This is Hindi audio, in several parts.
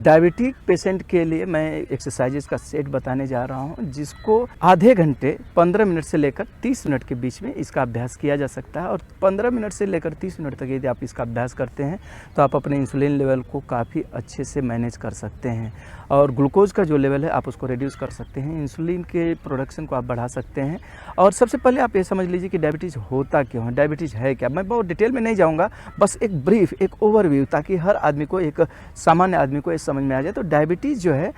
डायबिटिक पेशेंट के लिए मैं एक्सरसाइजेज का सेट बताने जा रहा हूं, जिसको आधे घंटे 15 मिनट से लेकर 30 मिनट के बीच में इसका अभ्यास किया जा सकता है। और 15 मिनट से लेकर 30 मिनट तक यदि आप इसका अभ्यास करते हैं तो आप अपने इंसुलिन लेवल को काफ़ी अच्छे से मैनेज कर सकते हैं और ग्लूकोज का जो लेवल है आप उसको रिड्यूस कर सकते हैं, इंसुलिन के प्रोडक्शन को आप बढ़ा सकते हैं। और सबसे पहले आप ये समझ लीजिए कि डायबिटीज़ होता क्यों है, डायबिटीज़ है क्या। मैं बहुत डिटेल में नहीं जाऊँगा, बस एक ब्रीफ, एक ओवरव्यू, ताकि हर आदमी को, एक सामान्य आदमी को समझ में आ जाए। तो डायबिटीज़ जो है,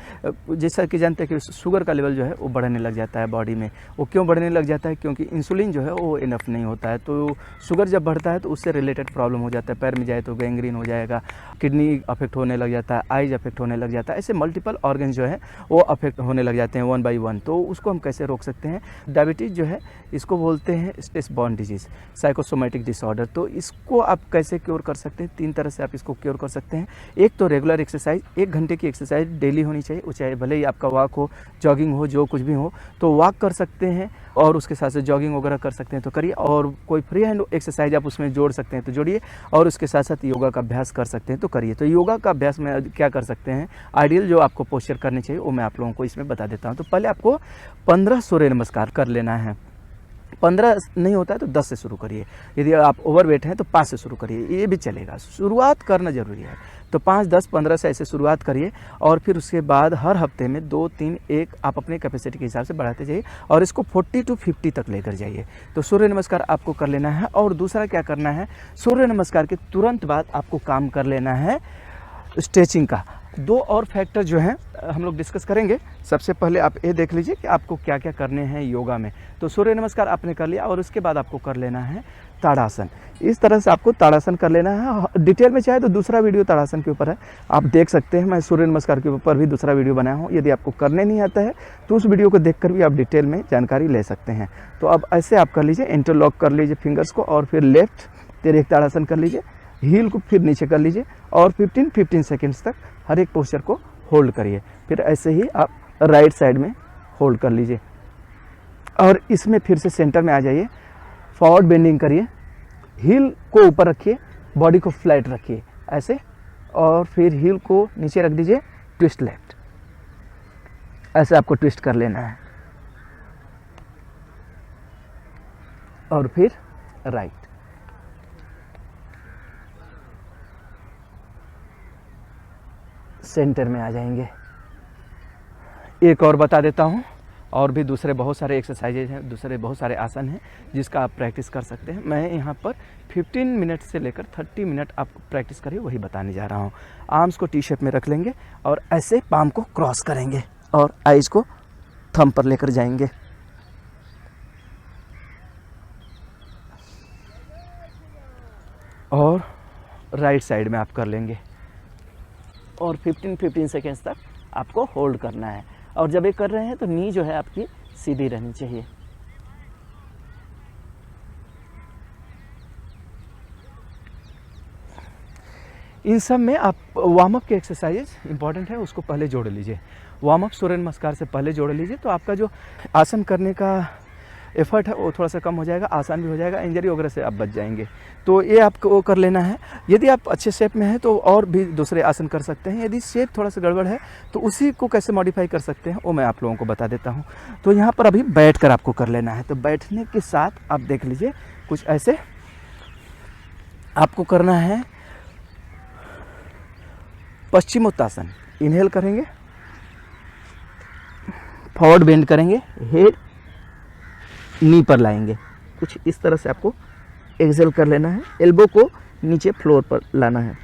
जैसा कि जानते हैं कि शुगर का लेवल जो है वो बढ़ने लग जाता है बॉडी में। वो क्यों बढ़ने लग जाता है? क्योंकि इंसुलिन जो है वो इनफ नहीं होता है। तो शुगर जब बढ़ता है तो उससे रिलेटेड प्रॉब्लम हो जाता है। पैर में जाए तो गैंग्रीन हो जाएगा, किडनी अफेक्ट होने लग जाता है, आइज अफेक्ट होने लग जाता है। ऐसे मल्टीपल ऑर्गन जो है वो अफेक्ट होने लग जाते हैं वन बाई वन। तो उसको हम कैसे रोक सकते हैं? डायबिटीज़ जो है इसको बोलते हैं stress born disease, psychosomatic disorder. तो इसको आप कैसे क्योर कर सकते हैं? 3 तरह से आप इसको क्योर कर सकते हैं। एक तो रेगुलर एक्सरसाइज, 1 घंटे की एक्सरसाइज डेली होनी चाहिए। वो चाहे भले ही आपका वॉक हो, जॉगिंग हो, जो कुछ भी हो, तो वॉक कर सकते हैं और उसके साथ साथ जॉगिंग वगैरह कर सकते हैं तो करिए। और कोई फ्री हैंड एक्सरसाइज आप उसमें जोड़ सकते हैं तो जोड़िए, और उसके साथ साथ योगा का अभ्यास कर सकते हैं तो करिए। तो योगा का अभ्यास में क्या कर सकते हैं, आइडियल जो आपको पोस्चर करनी चाहिए वो मैं आप लोगों को इसमें बता देता हूँ। तो पहले आपको 15 सूर्य नमस्कार कर लेना है। 15 नहीं होता है तो 10 से शुरू करिए। यदि आप ओवरवेट हैं तो 5 से शुरू करिए, ये भी चलेगा। शुरुआत करना ज़रूरी है। तो 5, 10, 15 से ऐसे शुरुआत करिए और फिर उसके बाद हर हफ्ते में 2, 3, 1 आप अपने कैपेसिटी के हिसाब से बढ़ाते जाइए और इसको 40 to 50 तक लेकर जाइए। तो सूर्य नमस्कार आपको कर लेना है। और दूसरा क्या करना है, सूर्य नमस्कार के तुरंत बाद आपको काम कर लेना है स्ट्रेचिंग का। 2 और फैक्टर जो हैं हम लोग डिस्कस करेंगे। सबसे पहले आप ये देख लीजिए कि आपको क्या क्या करने हैं योगा में। तो सूर्य नमस्कार आपने कर लिया और उसके बाद आपको कर लेना है ताड़ासन। इस तरह से आपको ताड़ासन कर लेना है। डिटेल में चाहे तो दूसरा वीडियो ताड़ासन के ऊपर है, आप देख सकते हैं। मैं सूर्य नमस्कार के ऊपर भी दूसरा वीडियो बनाया हूँ। यदि आपको करने नहीं आता है तो उस वीडियो को देखकर भी आप डिटेल में जानकारी ले सकते हैं। तो अब ऐसे आप कर लीजिए, इंटरलॉक कर लीजिए फिंगर्स को और फिर लेफ्ट तिर्यक ताड़ासन कर लीजिए, हील को फिर नीचे कर लीजिए और 15 सेकेंड्स तक हर एक पोस्चर को होल्ड करिए। फिर ऐसे ही आप राइट साइड में होल्ड कर लीजिए और इसमें फिर से सेंटर में आ जाइए। फॉरवर्ड बेंडिंग करिए, हील को ऊपर रखिए, बॉडी को फ्लैट रखिए ऐसे, और फिर हील को नीचे रख दीजिए, ट्विस्ट लेफ्ट। ऐसे आपको ट्विस्ट कर लेना है और फिर राइट। सेंटर में आ जाएंगे। एक और बता देता हूँ, और भी दूसरे बहुत सारे एक्सरसाइजेज हैं, दूसरे बहुत सारे आसन हैं जिसका आप प्रैक्टिस कर सकते हैं। मैं यहाँ पर 15 मिनट से लेकर 30 मिनट आप प्रैक्टिस करिए, वही बताने जा रहा हूँ। आर्म्स को टी शेप में रख लेंगे और ऐसे पाम को क्रॉस करेंगे और आइज को थंब पर लेकर जाएंगे। और राइट साइड में आप कर लेंगे और 15 सेकेंड्स तक आपको होल्ड करना है। और जब ये कर रहे हैं तो नी जो है आपकी सीधी रहनी चाहिए। इन सब में आप वार्म अप के एक्सरसाइजेस इंपॉर्टेंट है, उसको पहले जोड़ लीजिए। वार्म अप सूर्य नमस्कार से पहले जोड़ लीजिए तो आपका जो आसन करने का एफर्ट है वो थोड़ा सा कम हो जाएगा, आसान भी हो जाएगा, इंजरी वगैरह से आप बच जाएंगे। तो ये आपको कर लेना है। यदि आप अच्छे शेप में हैं तो और भी दूसरे आसन कर सकते हैं। यदि शेप थोड़ा सा गड़बड़ है तो उसी को कैसे मॉडिफाई कर सकते हैं वो मैं आप लोगों को बता देता हूँ। तो यहाँ पर अभी बैठ कर आपको कर लेना है। तो बैठने के साथ आप देख लीजिए कुछ ऐसे आपको करना है। पश्चिमोत्तासन, इनहेल करेंगे, फॉरवर्ड बेंड करेंगे, हेड नी पर लाएंगे, कुछ इस तरह से आपको एक्सेल कर लेना है। एल्बो को नीचे फ्लोर पर लाना है।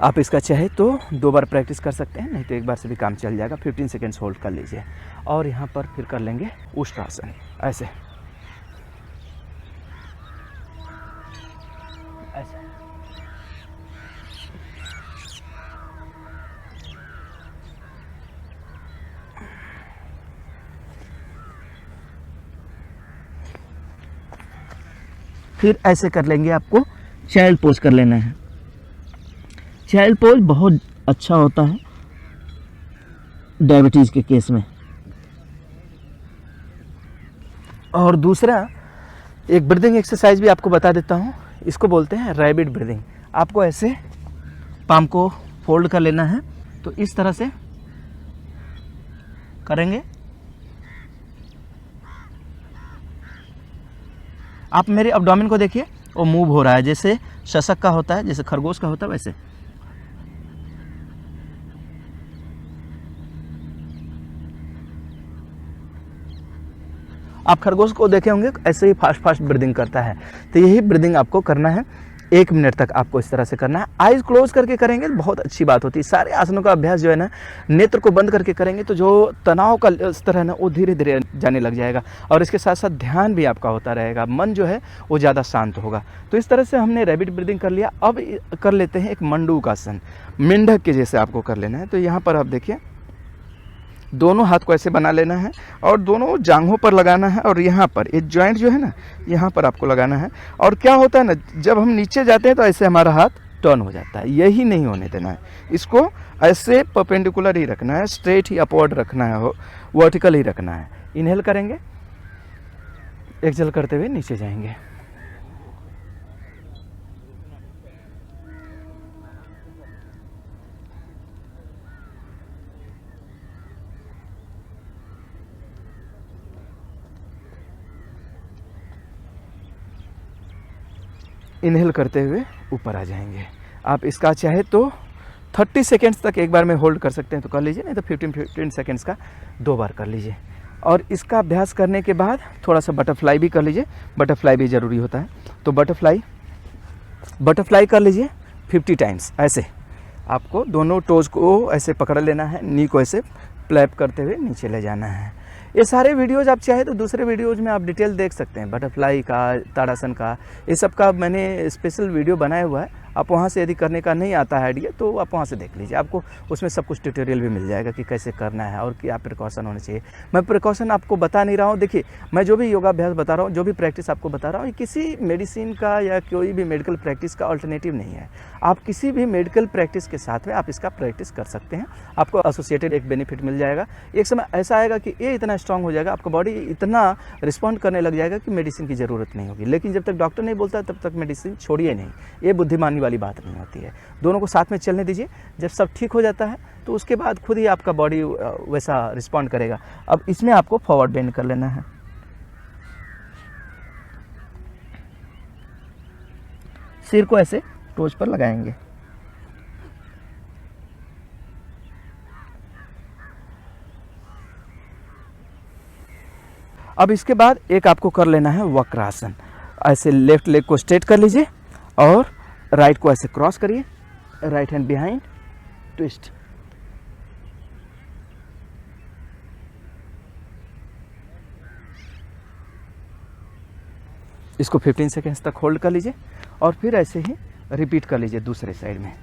आप इसका चाहे तो 2 बार प्रैक्टिस कर सकते हैं, नहीं तो 1 बार से भी काम चल जाएगा। 15 सेकेंड्स होल्ड कर लीजिए और यहाँ पर फिर कर लेंगे उष्ट्रासन ऐसे ऐसे। फिर ऐसे कर लेंगे, आपको चाइल्ड पोज कर लेना है। चाइल्ड पोज बहुत अच्छा होता है डायबिटीज़ के केस में। और दूसरा एक ब्रीदिंग एक्सरसाइज भी आपको बता देता हूँ, इसको बोलते हैं रैबिट ब्रीदिंग। आपको ऐसे पाम को फोल्ड कर लेना है, तो इस तरह से करेंगे। आप मेरे अब्डोमेन को देखिए, वो मूव हो रहा है जैसे शशक का होता है, जैसे खरगोश का होता है वैसे। आप खरगोश को देखे होंगे ऐसे ही फास्ट फास्ट ब्रीदिंग करता है, तो यही ब्रीदिंग आपको करना है। 1 मिनट तक आपको इस तरह से करना है। आइज क्लोज करके करेंगे बहुत अच्छी बात होती है। सारे आसनों का अभ्यास जो है ना, नेत्र को बंद करके करेंगे तो जो तनाव का स्तर है ना, वो धीरे धीरे जाने लग जाएगा, और इसके साथ साथ ध्यान भी आपका होता रहेगा, मन जो है वो ज़्यादा शांत होगा। तो इस तरह से हमने रैबिट ब्रीदिंग कर लिया। अब कर लेते हैं एक मंडूक आसन, मेंढक के जैसे आपको कर लेना है। तो यहाँ पर आप देखिए, दोनों हाथ को ऐसे बना लेना है और दोनों जांघों पर लगाना है, और यहाँ पर ये जॉइंट जो है ना, यहाँ पर आपको लगाना है। और क्या होता है ना, जब हम नीचे जाते हैं तो ऐसे हमारा हाथ टर्न हो जाता है, यही नहीं होने देना है। इसको ऐसे परपेंडिकुलर ही रखना है, स्ट्रेट ही अपवर्ड रखना है, वर्टिकल ही रखना है। इनहेल करेंगे, एक्सहेल करते हुए नीचे जाएंगे। इनहेल करते हुए ऊपर आ जाएंगे। आप इसका चाहे तो 30 सेकेंड्स तक एक बार में होल्ड कर सकते हैं तो कर लीजिए, नहीं तो 15 सेकेंड्स का 2 बार कर लीजिए। और इसका अभ्यास करने के बाद थोड़ा सा बटरफ्लाई भी कर लीजिए, बटरफ्लाई भी ज़रूरी होता है। तो बटरफ्लाई कर लीजिए 50 टाइम्स। ऐसे आपको दोनों टोज़ को ऐसे पकड़ लेना है, नी को ऐसे प्लैप करते हुए नीचे ले जाना है। ये सारे वीडियोज़ आप चाहे तो दूसरे वीडियोज़ में आप डिटेल देख सकते हैं, बटरफ्लाई का, ताड़ासन का, ये सब का मैंने स्पेशल वीडियो बनाया हुआ है। आप वहाँ से यदि करने का नहीं आता है आइडिया तो आप वहाँ से देख लीजिए, आपको उसमें सब कुछ ट्यूटोरियल भी मिल जाएगा कि कैसे करना है और क्या प्रिकॉशन होने चाहिए। मैं प्रिकॉशन आपको बता नहीं रहा हूँ। देखिए, मैं जो भी योगाभ्यास बता रहा हूँ, जो भी प्रैक्टिस आपको बता रहा हूँ, ये किसी मेडिसिन का या कोई भी मेडिकल प्रैक्टिस का अल्टरनेटिव नहीं है। आप किसी भी मेडिकल प्रैक्टिस के साथ में आप इसका प्रैक्टिस कर सकते हैं, आपको एसोसिएटेड एक बेनिफिट मिल जाएगा। एक समय ऐसा आएगा कि ये इतना स्ट्रांग हो जाएगा, आपका बॉडी इतना रिस्पॉन्ड करने लग जाएगा कि मेडिसिन की ज़रूरत नहीं होगी। लेकिन जब तक डॉक्टर नहीं बोलता तब तक मेडिसिन छोड़िए नहीं, ये बुद्धिमानी वाली बात नहीं होती है। दोनों को साथ में चलने दीजिए। जब सब ठीक हो जाता है तो उसके बाद खुद ही आपका बॉडी वैसा रिस्पॉन्ड करेगा। अब इसमें आपको फॉरवर्ड बेंड कर लेना है, सिर को ऐसे टोज पर लगाएंगे। अब इसके बाद एक आपको कर लेना है वक्रासन। ऐसे लेफ्ट लेग को स्ट्रेट कर लीजिए और राइट को ऐसे क्रॉस करिए, राइट हैंड बिहाइंड, ट्विस्ट। इसको 15 सेकेंड्स तक होल्ड कर लीजिए और फिर ऐसे ही रिपीट कर लीजिए दूसरे साइड में।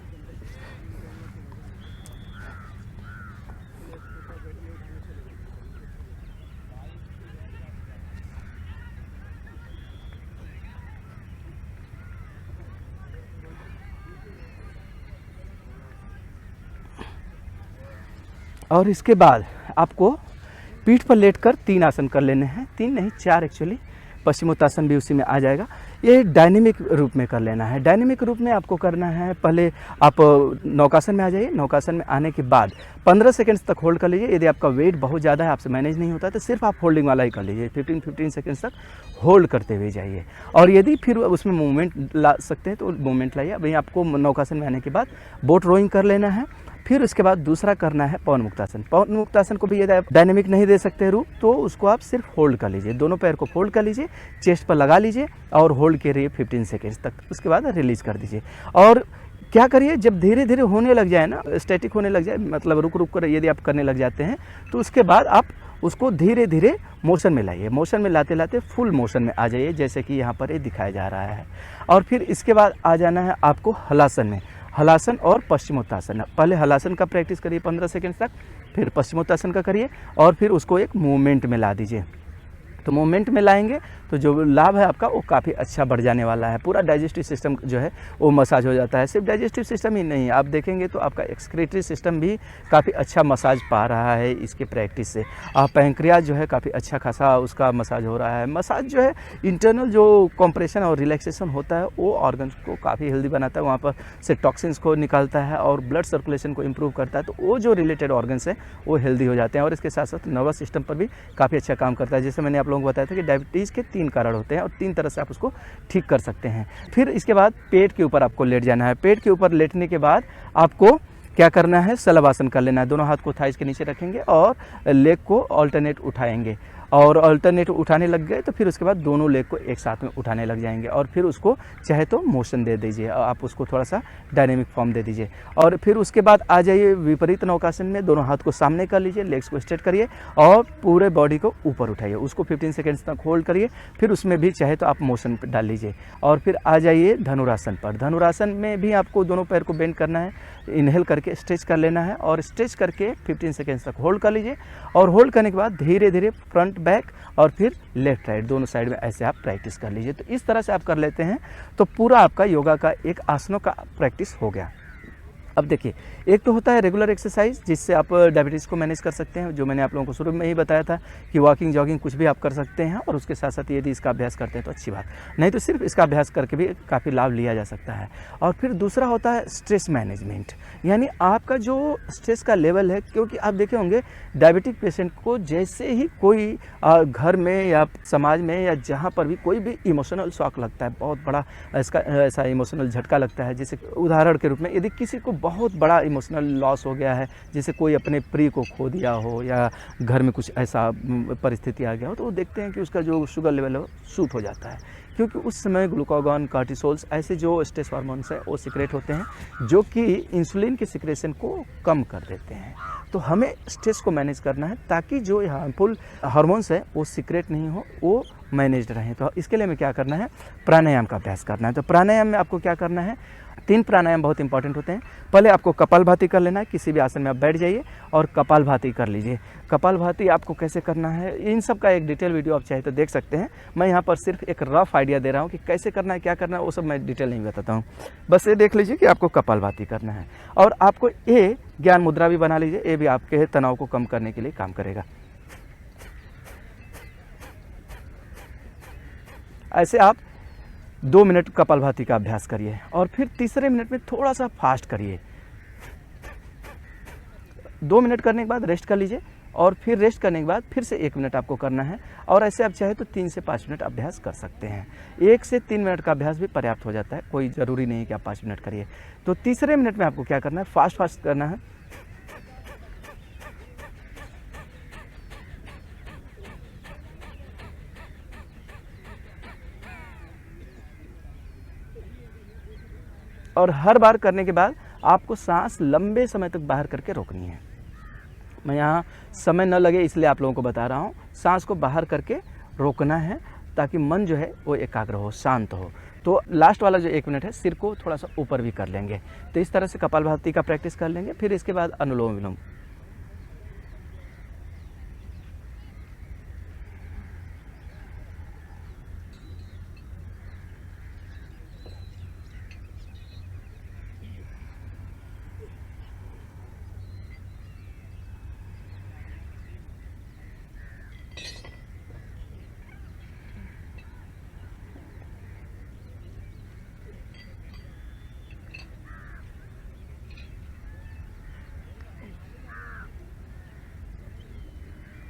और इसके बाद आपको पीठ पर लेटकर 3 आसन कर लेने हैं, 3 नहीं 4 एक्चुअली, पश्चिमोत्तासन भी उसी में आ जाएगा। ये डायनेमिक रूप में कर लेना है। डायनेमिक रूप में आपको करना है, पहले आप नौकासन में आ जाइए। नौकासन में आने के बाद 15 सेकंड्स तक होल्ड कर लीजिए। यदि आपका वेट बहुत ज़्यादा है, आपसे मैनेज नहीं होता, तो सिर्फ आप होल्डिंग वाला ही कर लीजिए। 15 सेकंड्स तक होल्ड करते हुए जाइए। और यदि फिर उसमें मूवमेंट ला सकते हैं तो मूवमेंट लाइए। अभी आपको नौकासन में आने के बाद बोट रोइंग कर लेना है। फिर उसके बाद दूसरा करना है पवन मुक्तासन। पवन मुक्तासन को भी यदि आप डायनेमिक नहीं दे सकते रूप, तो उसको आप सिर्फ होल्ड कर लीजिए। दोनों पैर को फोल्ड कर लीजिए, चेस्ट पर लगा लीजिए और होल्ड करिए 15 सेकेंड्स तक। उसके बाद रिलीज कर दीजिए। और क्या करिए, जब धीरे धीरे होने लग जाए ना, स्टैटिक होने लग जाए, मतलब रुक रुक कर यदि आप करने लग जाते हैं, तो उसके बाद आप उसको धीरे धीरे मोशन में लाइए। मोशन में लाते लाते फुल मोशन में आ जाइए, जैसे कि यहाँ पर ये दिखाया जा रहा है। और फिर इसके बाद आ जाना है आपको हलासन में। हलासन और पश्चिमोत्तासन। पहले हलासन का प्रैक्टिस करिए 15 सेकंड तक, फिर पश्चिमोत्तासन का करिए और फिर उसको एक मूवमेंट में ला दीजिए। तो मूवमेंट में लाएंगे तो जो लाभ है आपका वो काफ़ी अच्छा बढ़ जाने वाला है। पूरा डाइजेस्टिव सिस्टम जो है वो मसाज हो जाता है। सिर्फ डाइजेस्टिव सिस्टम ही नहीं, आप देखेंगे तो आपका एक्सक्रीटरी सिस्टम भी काफ़ी अच्छा मसाज पा रहा है इसके प्रैक्टिस से। पैंक्रियाज जो है काफ़ी अच्छा खासा उसका मसाज हो रहा है। मसाज जो है इंटरनल जो कंप्रेशन और रिलैक्सेशन होता है वो ऑर्गन्स को काफ़ी हेल्दी बनाता है, वहाँ पर से टॉक्सिन्स को निकालता है और ब्लड सर्कुलेशन को इम्प्रूव करता है। तो वो जो रिलेटेड ऑर्गन्स हैं वो हेल्दी हो जाते हैं और इसके साथ साथ नर्वस सिस्टम पर भी काफ़ी अच्छा काम करता है। जैसे मैंने आप लोगों को बताया था कि डायबिटीज़ के 3 कारण होते हैं और 3 तरह से आप उसको ठीक कर सकते हैं। फिर इसके बाद पेट के ऊपर आपको लेट जाना है। पेट के ऊपर लेटने के बाद आपको क्या करना है, शलभासन कर लेना है। दोनों हाथ को थाइस के नीचे रखेंगे और लेग को अल्टरनेट उठाएंगे और अल्टरनेट उठाने लग गए तो फिर उसके बाद दोनों लेग को एक साथ में उठाने लग जाएंगे और फिर उसको चाहे तो मोशन दे दीजिए, आप उसको थोड़ा सा डायनेमिक फॉर्म दे दीजिए। और फिर उसके बाद आ जाइए विपरीत नौकासन में, दोनों हाथ को सामने कर लीजिए, लेग्स को स्ट्रेट करिए और पूरे बॉडी को ऊपर उठाइए, उसको 15 सेकेंड्स तक होल्ड करिए। फिर उसमें भी चाहे तो आप मोशन डाल लीजिए और फिर आ जाइए धनुरासन पर। धनुरासन में भी आपको दोनों पैर को बेंड करना है, इनहेल करके स्ट्रेच कर लेना है और स्ट्रेच करके 15 सेकेंड्स तक होल्ड कर लीजिए और होल्ड करने के बाद धीरे धीरे फ्रंट बैक और फिर लेफ्ट राइट दोनों साइड में ऐसे आप प्रैक्टिस कर लीजिए। तो इस तरह से आप कर लेते हैं तो पूरा आपका योगा का एक आसनों का प्रैक्टिस हो गया। अब देखिए, एक तो होता है रेगुलर एक्सरसाइज जिससे आप डायबिटीज़ को मैनेज कर सकते हैं, जो मैंने आप लोगों को शुरू में ही बताया था कि वॉकिंग जॉगिंग कुछ भी आप कर सकते हैं और उसके साथ साथ यदि इसका अभ्यास करते हैं तो अच्छी बात, नहीं तो सिर्फ इसका अभ्यास करके भी काफ़ी लाभ लिया जा सकता है। और फिर दूसरा होता है स्ट्रेस मैनेजमेंट, यानी आपका जो स्ट्रेस का लेवल है, क्योंकि आप देखे होंगे डायबिटिक पेशेंट को जैसे ही कोई घर में या समाज में या जहाँ पर भी कोई भी इमोशनल शॉक लगता है, बहुत बड़ा इसका ऐसा इमोशनल झटका लगता है, जैसे उदाहरण के रूप में यदि किसी को बहुत बड़ा इमोशनल लॉस हो गया है, जैसे कोई अपने प्रिय को खो दिया हो या घर में कुछ ऐसा परिस्थिति आ गया हो, तो वो देखते हैं कि उसका जो शुगर लेवल है वो शूट हो जाता है, क्योंकि उस समय ग्लूकागॉन, कार्टिसोल्स ऐसे जो स्ट्रेस हार्मोन्स हैं वो सिक्रेट होते हैं जो कि इंसुलिन की सिक्रेशन को कम कर देते हैं। तो हमें स्ट्रेस को मैनेज करना है ताकि जो हार्मफुल हार्मोन्स है वो सिक्रेट नहीं हो, वो मैनेज्ड रहें। तो इसके लिए हमें क्या करना है, प्राणायाम का अभ्यास करना है। तो प्राणायाम में आपको क्या करना है, 3 प्राणायाम बहुत इंपॉर्टेंट होते हैं। पहले आपको कपालभाति कर लेना है, किसी भी आसन में आप बैठ जाइए और कपालभाति कर लीजिए। कपालभाति आपको कैसे करना है, इन सब का एक डिटेल वीडियो आप चाहे तो देख सकते हैं। मैं यहाँ पर सिर्फ एक रफ आइडिया दे रहा हूँ कि कैसे करना है, क्या करना है, वो सब मैं डिटेल नहीं बताता हूँ। बस ये देख लीजिए कि आपको कपालभाति करना है और आपको ये ज्ञान मुद्रा भी बना लीजिए, ये भी आपके तनाव को कम करने के लिए काम करेगा। ऐसे आप 2 मिनट कपालभाति का अभ्यास करिए और फिर तीसरे मिनट में थोड़ा सा फास्ट करिए। 2 मिनट करने के बाद रेस्ट कर लीजिए और फिर रेस्ट करने के बाद फिर से 1 मिनट आपको करना है और ऐसे आप चाहे तो 3 से 5 मिनट अभ्यास कर सकते हैं। 1 से 3 मिनट का अभ्यास भी पर्याप्त हो जाता है, कोई ज़रूरी नहीं है कि आप 5 मिनट करिए। तो तीसरे मिनट में आपको क्या करना है, फास्ट करना है। और हर बार करने के बाद आपको सांस लंबे समय तक बाहर करके रोकनी है। मैं यहाँ समय न लगे इसलिए आप लोगों को बता रहा हूँ, सांस को बाहर करके रोकना है ताकि मन जो है वो एकाग्र हो, शांत हो। तो लास्ट वाला जो 1 मिनट है सिर को थोड़ा सा ऊपर भी कर लेंगे। तो इस तरह से कपालभाति का प्रैक्टिस कर लेंगे। फिर इसके बाद अनुलोम विलोम।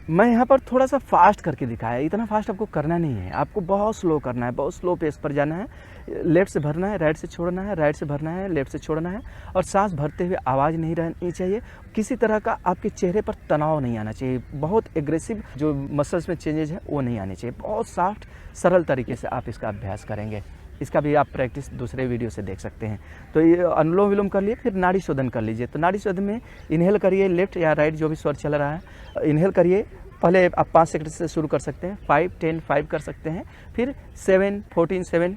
मैं यहाँ पर थोड़ा सा फास्ट करके दिखाया, इतना फास्ट आपको करना नहीं है, आपको बहुत स्लो करना है, बहुत स्लो पेस पर जाना है। लेफ्ट से भरना है, राइट से छोड़ना है, राइट से भरना है, लेफ्ट से छोड़ना है और सांस भरते हुए आवाज़ नहीं रहनी चाहिए। किसी तरह का आपके चेहरे पर तनाव नहीं आना चाहिए, बहुत एग्रेसिव जो मसल्स में चेंजेज है वो नहीं आने चाहिए। बहुत सॉफ्ट सरल तरीके से आप इसका अभ्यास करेंगे। इसका भी आप प्रैक्टिस दूसरे वीडियो से देख सकते हैं। तो ये अनुलोम विलोम कर लिए, फिर नाड़ी शोधन कर लीजिए। तो नाड़ी शोधन में इनहेल करिए, लेफ्ट या राइट जो भी स्वर चल रहा है इनहेल करिए। पहले आप 5 सेकंड से शुरू कर सकते हैं, 5, 10, 5 कर सकते हैं, फिर 7, 14, 7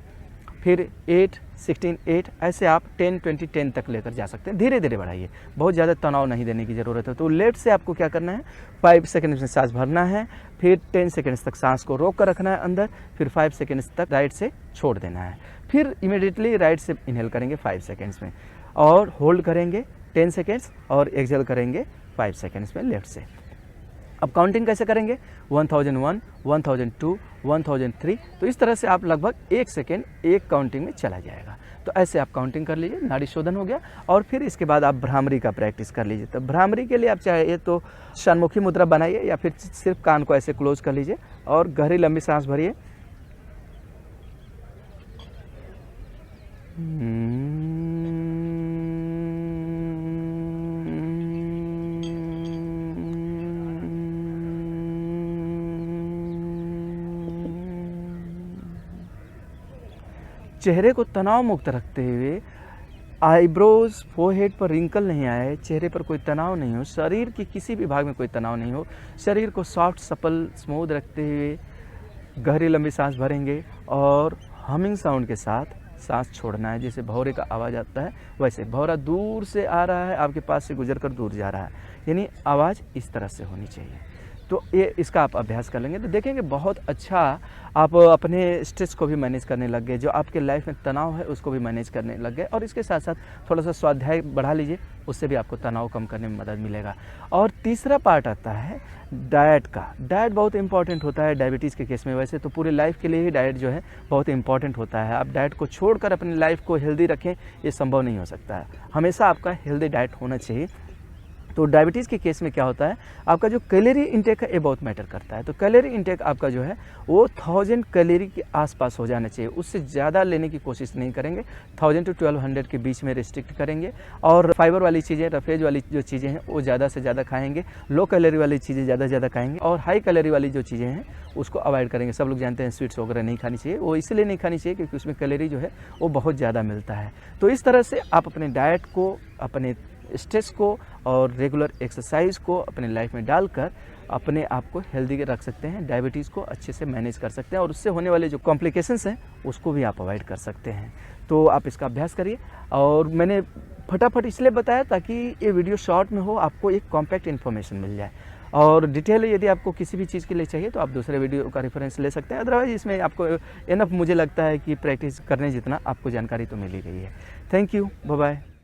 फिर 8, 16, 8, ऐसे आप 10, 20, 10 तक लेकर जा सकते हैं। धीरे धीरे बढ़ाइए, बहुत ज़्यादा तनाव नहीं देने की ज़रूरत है। तो लेफ्ट से आपको क्या करना है, 5 सेकेंड्स में सांस भरना है, फिर 10 सेकेंड्स तक सांस को रोक कर रखना है अंदर, फिर 5 सेकेंड्स तक राइट से छोड़ देना है। फिर इमीडिएटली राइट से इनहेल करेंगे 5 सेकेंड्स में, और होल्ड करेंगे 10 सेकेंड्स, और एक्सहेल करेंगे 5 सेकेंड्स में लेफ्ट से। अब काउंटिंग कैसे करेंगे, 1001, 1002, 1003। तो इस तरह से आप लगभग 1 सेकेंड एक काउंटिंग में चला जाएगा। तो ऐसे आप काउंटिंग कर लीजिए, नाड़ी शोधन हो गया। और फिर इसके बाद आप भ्रामरी का प्रैक्टिस कर लीजिए। तो भ्रामरी के लिए आप चाहे तो षण्मुखी मुद्रा बनाइए, या फिर सिर्फ कान को ऐसे क्लोज कर लीजिए और गहरी लंबी सांस भरिए। चेहरे को तनाव मुक्त रखते हुए, आईब्रोज, फोरहेड पर रिंकल नहीं आए, चेहरे पर कोई तनाव नहीं हो, शरीर की किसी भी भाग में कोई तनाव नहीं हो, शरीर को सॉफ्ट, सपल, स्मूथ रखते हुए गहरी लंबी सांस भरेंगे और हमिंग साउंड के साथ सांस छोड़ना है। जैसे भौरे का आवाज़ आता है वैसे, भौरा दूर से आ रहा है, आपके पास से गुजर कर दूर जा रहा है, यानी आवाज़ इस तरह से होनी चाहिए। तो ये इसका आप अभ्यास कर लेंगे तो देखेंगे बहुत अच्छा आप अपने स्ट्रेस को भी मैनेज करने लग गए, जो आपके लाइफ में तनाव है उसको भी मैनेज करने लग गए। और इसके साथ साथ थोड़ा सा स्वाध्याय बढ़ा लीजिए, उससे भी आपको तनाव कम करने में मदद मिलेगा। और तीसरा पार्ट आता है डाइट का। डाइट बहुत इंपॉर्टेंट होता है डायबिटीज़ के केस में, वैसे तो पूरे लाइफ के लिए ही डाइट जो है बहुत इंपॉर्टेंट होता है। आप डाइट को छोड़कर अपनी लाइफ को हेल्दी रखें, ये संभव नहीं हो सकता है। हमेशा आपका हेल्दी डाइट होना चाहिए। तो डायबिटीज़ के केस में क्या होता है, आपका जो कैलोरी इंटेक है ये बहुत मैटर करता है। तो कैलोरी इंटेक आपका जो है वो 1000 कैलोरी के आसपास हो जाना चाहिए, उससे ज़्यादा लेने की कोशिश नहीं करेंगे। 1000 to 1200 के बीच में रिस्ट्रिक्ट करेंगे। और फाइबर वाली चीज़ें, रफेज वाली जो चीज़ें हैं वो ज़्यादा से ज़्यादा खाएंगे, लो कैलोरी वाली चीज़ें ज़्यादा से ज़्यादा खाएंगे, और हाई कैलोरी वाली जो चीज़ें हैं उसको अवॉइड करेंगे। सब लोग जानते हैं स्वीट्स वगैरह नहीं खानी चाहिए, वो इसलिए नहीं खानी चाहिए क्योंकि उसमें कैलोरी जो है वो बहुत ज़्यादा मिलता है। तो इस तरह से आप अपने डाइट को, अपने स्ट्रेस को और रेगुलर एक्सरसाइज को अपने लाइफ में डालकर अपने आप को हेल्दी रख सकते हैं, डायबिटीज़ को अच्छे से मैनेज कर सकते हैं, और उससे होने वाले जो कॉम्प्लिकेशंस हैं उसको भी आप अवॉइड कर सकते हैं। तो आप इसका अभ्यास करिए। और मैंने फटाफट इसलिए बताया ताकि ये वीडियो शॉर्ट में हो, आपको एक कॉम्पैक्ट इन्फॉर्मेशन मिल जाए। और डिटेल यदि आपको किसी भी चीज़ के लिए चाहिए तो आप दूसरे वीडियो का रेफरेंस ले सकते हैं। अदरवाइज इसमें आपको इनफ मुझे लगता है कि प्रैक्टिस करने जितना आपको जानकारी तो मिल ही गई है। Thank you, bye bye.